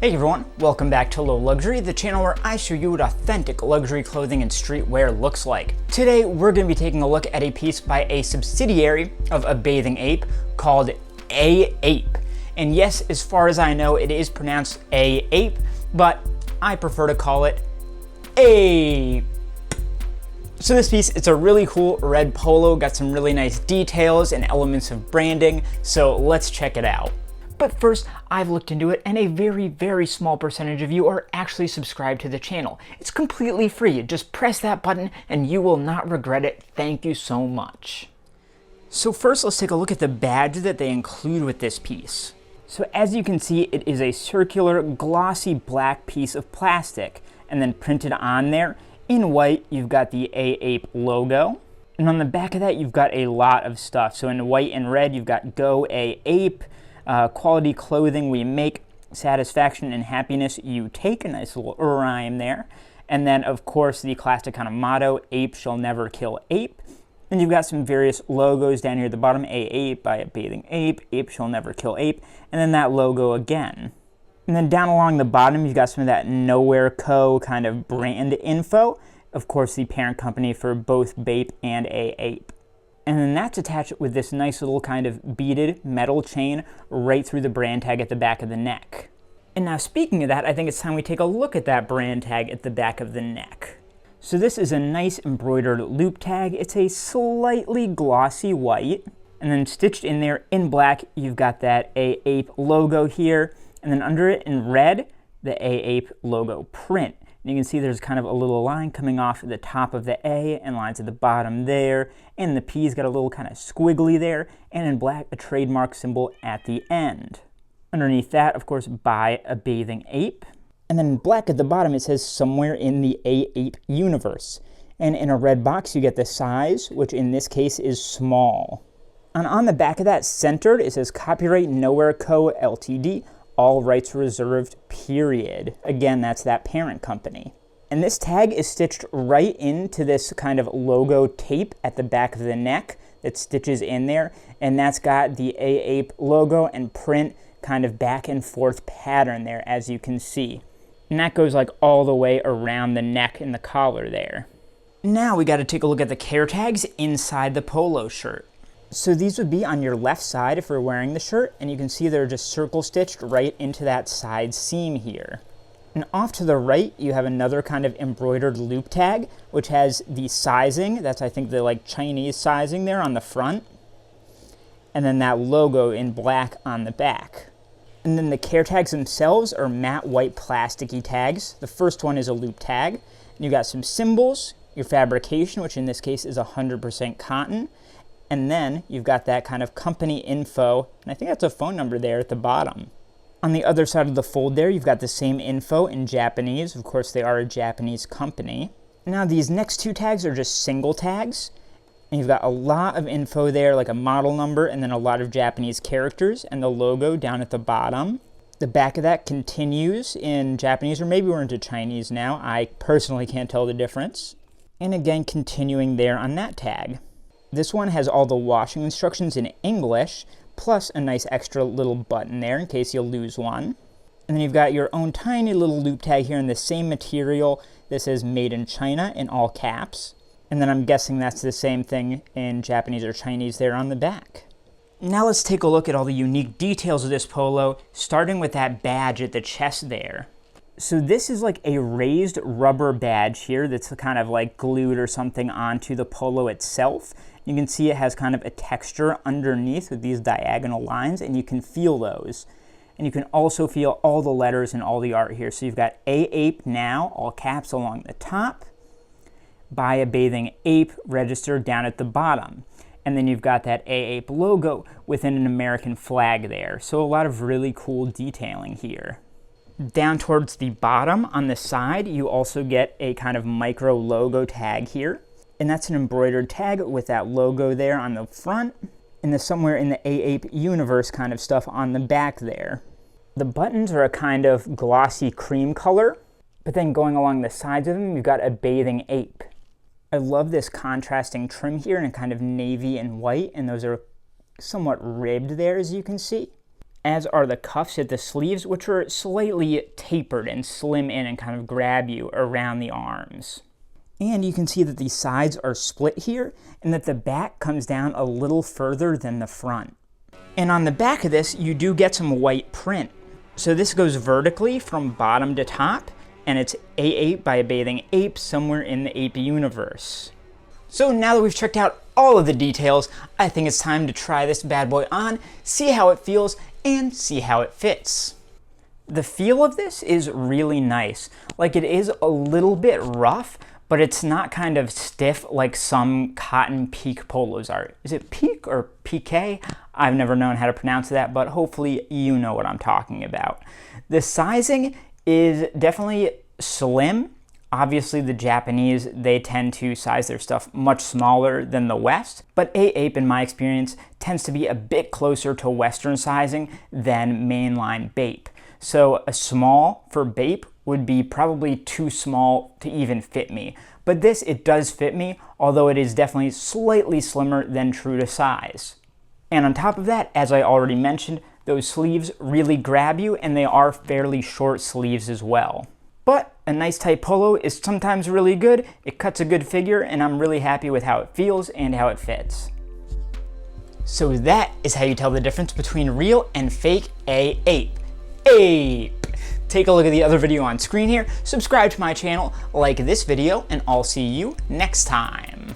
Hey everyone, welcome back to Low Luxury, the channel where I show you what authentic luxury clothing and streetwear looks like. Today we're going to be taking a look at a piece by a subsidiary of A Bathing Ape called AAPE. And yes, as far as I know, it is pronounced A-Ape, but I prefer to call it AAPE. So this piece, it's a really cool red polo, got some really nice details and elements of branding, so let's check it out. But first, I've looked into it, and a very, very small percentage of you are actually subscribed to the channel. It's completely free. Just press that button, and you will not regret it. Thank you so much. So first, let's take a look at the badge that they include with this piece. So as you can see, it is a circular, glossy black piece of plastic, and then printed on there, in white, you've got the AAPE logo. And on the back of that, you've got a lot of stuff. So in white and red, you've got Go AAPE. Quality clothing we make, satisfaction and happiness you take, a nice little rhyme there. And then of course the classic kind of motto, ape shall never kill ape. And you've got some various logos down here at the bottom, AAPE by A Bathing Ape, ape shall never kill ape, and then that logo again. And then down along the bottom you've got some of that Nowhere Co. kind of brand info, of course the parent company for both BAPE and AAPE. And then that's attached with this nice little kind of beaded metal chain right through the brand tag at the back of the neck. And now speaking of that, I think it's time we take a look at that brand tag at the back of the neck. So this is a nice embroidered loop tag. It's a slightly glossy white, and then stitched in there in black, you've got that AAPE logo here, and then under it in red, the AAPE logo print. And you can see there's kind of a little line coming off at the top of the A and lines at the bottom there, and the P's got a little kind of squiggly there, and in black a trademark symbol at the end. Underneath that, of course, by A Bathing Ape. And then in black at the bottom it says somewhere in the AAPE universe. And in a red box you get the size, which in this case is small. And on the back of that, centered, it says Copyright Nowhere Co. Ltd. All rights reserved, period. Again, that's that parent company. And this tag is stitched right into this kind of logo tape at the back of the neck that stitches in there, and that's got the AAPE logo and print kind of back and forth pattern there, as you can see. And that goes like all the way around the neck and the collar there. Now we got to take a look at the care tags inside the polo shirt. So these would be on your left side if you're wearing the shirt, and you can see they're just circle stitched right into that side seam here. And off to the right, you have another kind of embroidered loop tag, which has the sizing. That's, I think, the like Chinese sizing there on the front. And then that logo in black on the back. And then the care tags themselves are matte white plasticky tags. The first one is a loop tag. And you got some symbols, your fabrication, which in this case is 100% cotton. And then you've got that kind of company info, and I think that's a phone number there at the bottom. On the other side of the fold there, you've got the same info in Japanese. Of course, they are a Japanese company. Now, these next two tags are just single tags, and you've got a lot of info there, like a model number, and then a lot of Japanese characters, and the logo down at the bottom. The back of that continues in Japanese, or maybe we're into Chinese now. I personally can't tell the difference. And again, continuing there on that tag. This one has all the washing instructions in English, plus a nice extra little button there in case you lose one. And then you've got your own tiny little loop tag here in the same material. This is Made in China in all caps. And then I'm guessing that's the same thing in Japanese or Chinese there on the back. Now let's take a look at all the unique details of this polo, starting with that badge at the chest there. So this is like a raised rubber badge here that's kind of like glued or something onto the polo itself. You can see it has kind of a texture underneath with these diagonal lines, and you can feel those. And you can also feel all the letters and all the art here. So you've got AAPE now, all caps along the top, by A Bathing Ape registered down at the bottom. And then you've got that AAPE logo within an American flag there. So a lot of really cool detailing here. Down towards the bottom on the side, you also get a kind of micro logo tag here. And that's an embroidered tag with that logo there on the front, and there's somewhere in the AAPE universe kind of stuff on the back there. The buttons are a kind of glossy cream color, but then going along the sides of them, you've got A Bathing Ape. I love this contrasting trim here in kind of navy and white, and those are somewhat ribbed there, as you can see. as are the cuffs at the sleeves, which are slightly tapered and slim in and kind of grab you around the arms. And you can see that the sides are split here and that the back comes down a little further than the front. And on the back of this, you do get some white print. So this goes vertically from bottom to top, and it's A8 by A Bathing Ape, somewhere in the AAPE universe. So now that we've checked out all of the details, I think it's time to try this bad boy on, see how it feels, and see how it fits. The feel of this is really nice. Like, it is a little bit rough, but it's not kind of stiff like some cotton peak polos are. Is it peak or PK? I've never known how to pronounce that, but hopefully you know what I'm talking about. The sizing is definitely slim. Obviously the Japanese, they tend to size their stuff much smaller than the West, but AAPE, in my experience, tends to be a bit closer to Western sizing than mainline BAPE. So a small for BAPE would be probably too small to even fit me. But this, it does fit me, although it is definitely slightly slimmer than true to size. And on top of that, as I already mentioned, those sleeves really grab you, and they are fairly short sleeves as well. But a nice tight polo is sometimes really good, it cuts a good figure, and I'm really happy with how it feels and how it fits. So that is how you tell the difference between real and fake AAPE. Ape! Take a look at the other video on screen here, subscribe to my channel, like this video, and I'll see you next time.